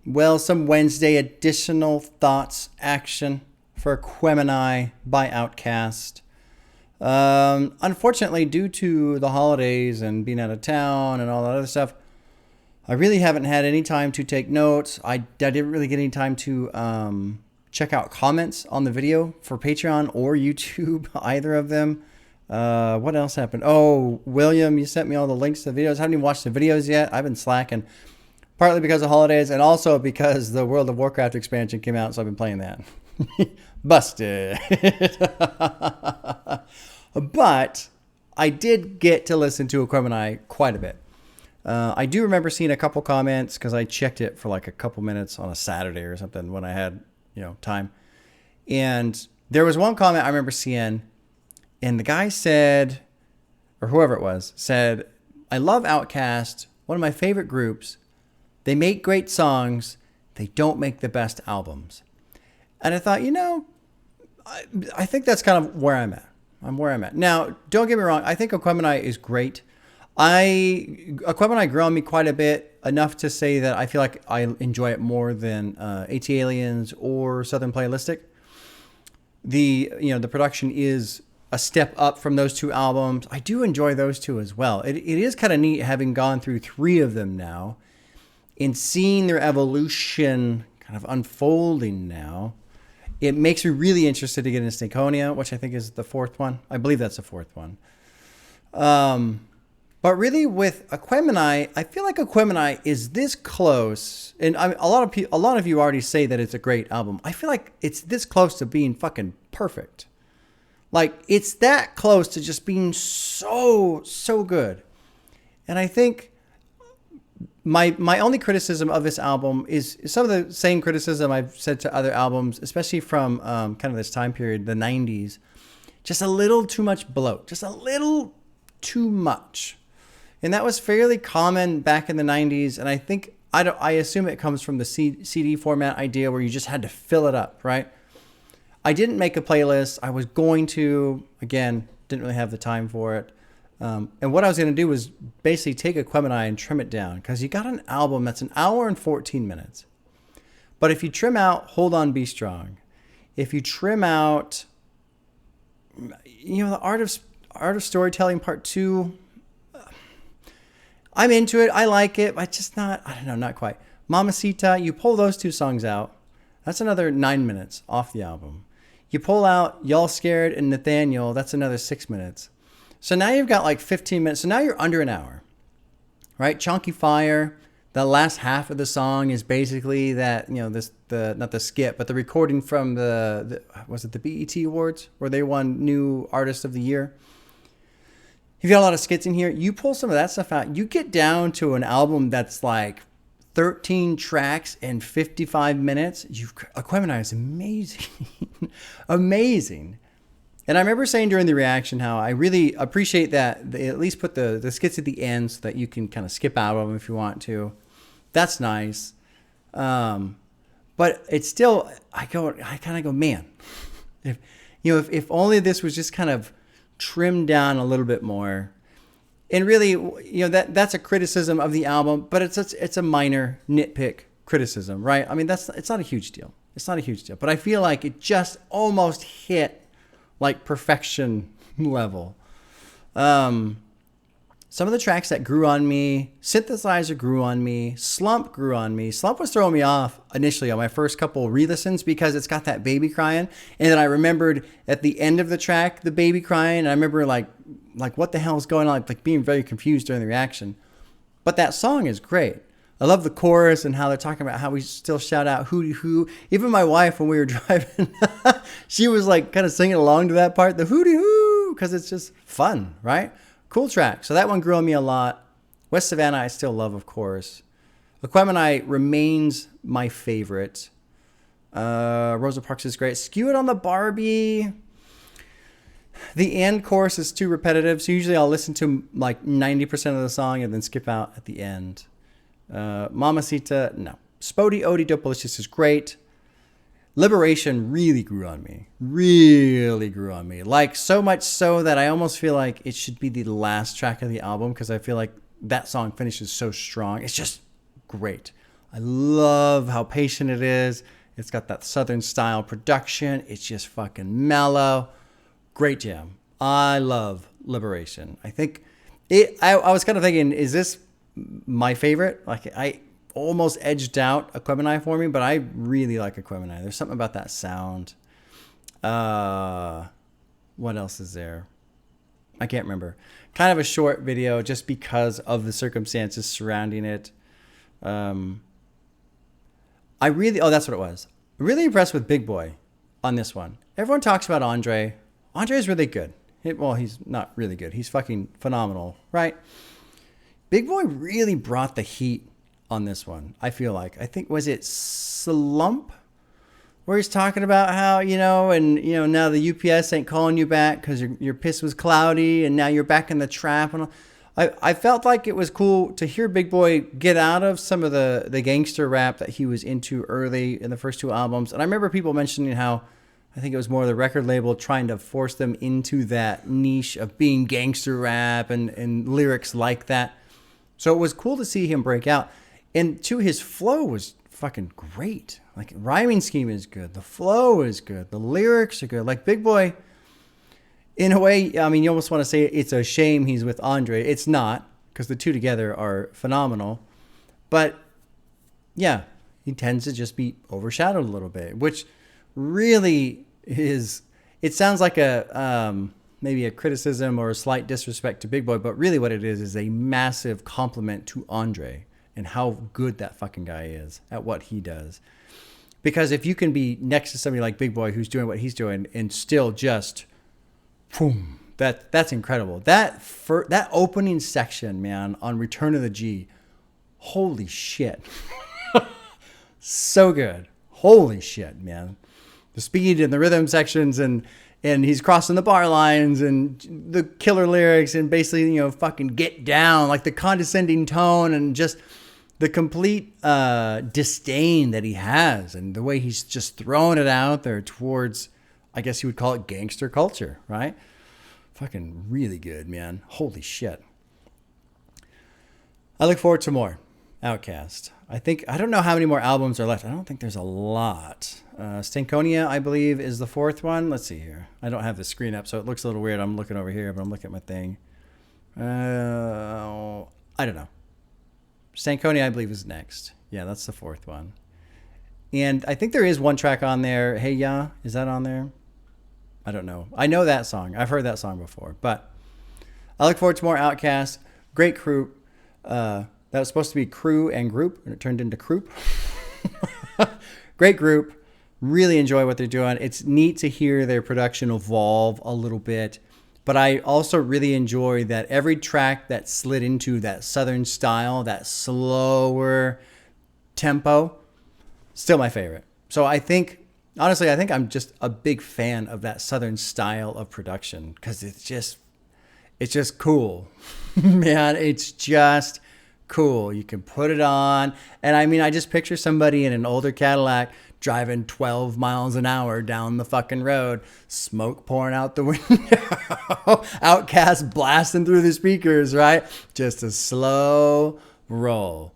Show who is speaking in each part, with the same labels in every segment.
Speaker 1: Well, some Wednesday additional thoughts action for Aquemini by Outkast. Unfortunately, due to the holidays and being out of town and all that other stuff, I really haven't had any time to take notes. I didn't really get any time to check out comments on the video for Patreon or YouTube, either of them. What else happened? Oh, William, you sent me all the links to the videos. I haven't even watched the videos yet. I've been slacking. Partly because of holidays and also because the World of Warcraft expansion came out, so I've been playing that. Busted. But I did get to listen to Aquemini quite a bit. I do remember seeing a couple comments because I checked it for like a couple minutes on a Saturday or something when I had, time. And there was one comment I remember seeing, and the guy said, or whoever it was, said, I love Outkast, one of my favorite groups. They make great songs. They don't make the best albums. And I thought, I think that's kind of where I'm at. I'm where I'm at. Now, don't get me wrong. I think Aquemini is great. Aquemini grew on me quite a bit, enough to say that I feel like I enjoy it more than AT Aliens or Southern Playlistic. The production is a step up from those two albums. I do enjoy those two as well. It is kind of neat having gone through 3 of them now and seeing their evolution kind of unfolding now. It makes me really interested to get into Stankonia, which I think is the 4th one. I believe that's the 4th one. But really with Aquemini, I feel like Aquemini is this close. And a lot of you already say that it's a great album. I feel like it's this close to being fucking perfect. Like, it's that close to just being so, so good. And I think my only criticism of this album is some of the same criticism I've said to other albums, especially from kind of this time period, the 90s. Just a little too much bloat. Just a little too much. And that was fairly common back in the 90s. And I think, I assume it comes from the CD format idea where you just had to fill it up, right? I didn't make a playlist. I was going to, again, didn't really have the time for it. And what I was going to do was basically take Aquemini and trim it down, because you got an album that's an hour and 14 minutes. But if you trim out Hold On, Be Strong, if you trim out, the Art of Storytelling Part 2, I'm into it. I like it. But just not quite. Mamacita, you pull those 2 songs out. That's another 9 minutes off the album. You pull out Y'all Scared and Nathaniel. That's another 6 minutes. So now you've got like 15 minutes. So now you're under an hour, right? Chunky Fire. The last half of the song is basically that, not the skit, but the recording from was it the BET Awards where they won New Artist of the Year? You've got a lot of skits in here. You pull some of that stuff out. You get down to an album that's like 13 tracks and 55 minutes. Aquemini is amazing. Amazing. And I remember saying during the reaction how I really appreciate that they at least put the skits at the end so that you can kind of skip out of them if you want to. That's nice. But it's still, I kind of go, man, if only this was just kind of trimmed down a little bit more. And really, that's a criticism of the album, but it's a minor nitpick criticism, right? I mean, it's not a huge deal. It's not a huge deal. But I feel like it just almost hit like perfection level. Some of the tracks that grew on me, Synthesizer grew on me, Slump grew on me. Slump was throwing me off initially on my first couple re-listens because it's got that baby crying. And then I remembered at the end of the track, the baby crying. And I remember like what the hell is going on? Like being very confused during the reaction. But that song is great. I love the chorus and how they're talking about how we still shout out hootie hoo. Even my wife, when we were driving, she was like kind of singing along to that part, the hootie hoo, because it's just fun, right? Cool track. So that one grew on me a lot. West Savannah, I still love, of course. Aquemini remains my favorite. Rosa Parks is great. Skew It on the Barbie. The end chorus is too repetitive, so usually I'll listen to like 90% of the song and then skip out at the end. Mamacita, no. Spody Odie Dopalicious is great. Liberation really grew on me. Really grew on me. Like, so much so that I almost feel like it should be the last track of the album because I feel like that song finishes so strong. It's just great. I love how patient it is. It's got that Southern style production. It's just fucking mellow. Great jam. I love Liberation. I think I was kind of thinking, is this my favorite? Like, I almost edged out Aquemini for me, but I really like Aquemini. There's something about that sound. What else is there? I can't remember. Kind of a short video just because of the circumstances surrounding it. Oh, that's what it was. Really impressed with Big Boi on this one. Everyone talks about Andre. Andre is really good. Well, he's not really good. He's fucking phenomenal, right? Big Boi really brought the heat on this one, I feel like. I think, was it Slump? Where he's talking about how, now the UPS ain't calling you back because your piss was cloudy and now you're back in the trap. And I felt like it was cool to hear Big Boi get out of some of the gangster rap that he was into early in the first two albums. And I remember people mentioning how I think it was more the record label trying to force them into that niche of being gangster rap and lyrics like that. So it was cool to see him break out. And two, his flow was fucking great. Like, rhyming scheme is good. The flow is good. The lyrics are good. Like, Big Boi, in a way, I mean, you almost want to say it's a shame he's with Andre. It's not, because the two together are phenomenal. But, yeah, he tends to just be overshadowed a little bit, which really is, it sounds like maybe a criticism or a slight disrespect to Big Boi, but really what it is a massive compliment to Andre and how good that fucking guy is at what he does. Because if you can be next to somebody like Big Boi who's doing what he's doing and still just, boom, that's incredible. That opening section, man, on Return of the G, holy shit. So good. Holy shit, man. The speed and the rhythm sections and he's crossing the bar lines and the killer lyrics and basically, fucking get down, like the condescending tone and just the complete disdain that he has and the way he's just throwing it out there towards, I guess you would call it gangster culture, right? Fucking really good, man. Holy shit. I look forward to more Outkast. I don't know how many more albums are left. I don't think there's a lot. Stankonia, I believe, is the fourth one. Let's see here. I don't have the screen up, so it looks a little weird. I'm looking over here, but I'm looking at my thing. I don't know. Stankonia, I believe, is next. Yeah, that's the fourth one. And I think there is one track on there. Hey Ya, is that on there? I don't know. I know that song. I've heard that song before. But I look forward to more Outkast. Great crew. That was supposed to be crew and group, and it turned into croup. Great group. Really enjoy what they're doing. It's neat to hear their production evolve a little bit. But I also really enjoy that every track that slid into that Southern style, that slower tempo, still my favorite. So honestly, I think I'm just a big fan of that Southern style of production because it's just cool. Man, it's just cool. You can put it on. And I mean, I just picture somebody in an older Cadillac driving 12 miles an hour down the fucking road, smoke pouring out the window, Outkast blasting through the speakers, right? Just a slow roll,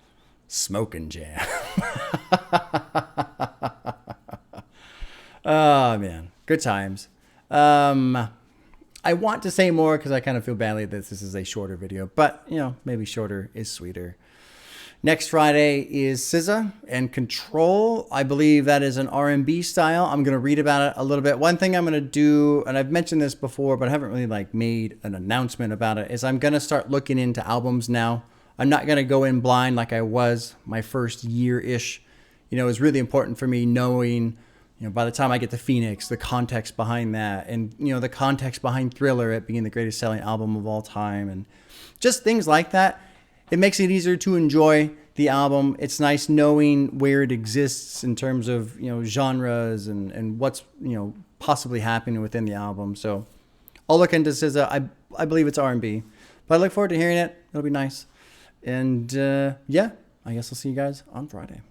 Speaker 1: smoking jam. Oh, man. Good times. I want to say more because I kind of feel badly that this is a shorter video, but, maybe shorter is sweeter. Next Friday is SZA and Control. I believe that is an R&B style. I'm going to read about it a little bit. One thing I'm going to do, and I've mentioned this before, but I haven't really made an announcement about it, is I'm going to start looking into albums now. I'm not going to go in blind like I was my first year-ish. It's really important for me knowing, by the time I get to Phoenix, the context behind that and, the context behind Thriller, it being the greatest selling album of all time and just things like that. It makes it easier to enjoy the album. It's nice knowing where it exists in terms of, genres and what's, possibly happening within the album. So I'll look into SZA. I believe it's R&B, but I look forward to hearing it. It'll be nice. And, yeah, I guess I'll see you guys on Friday.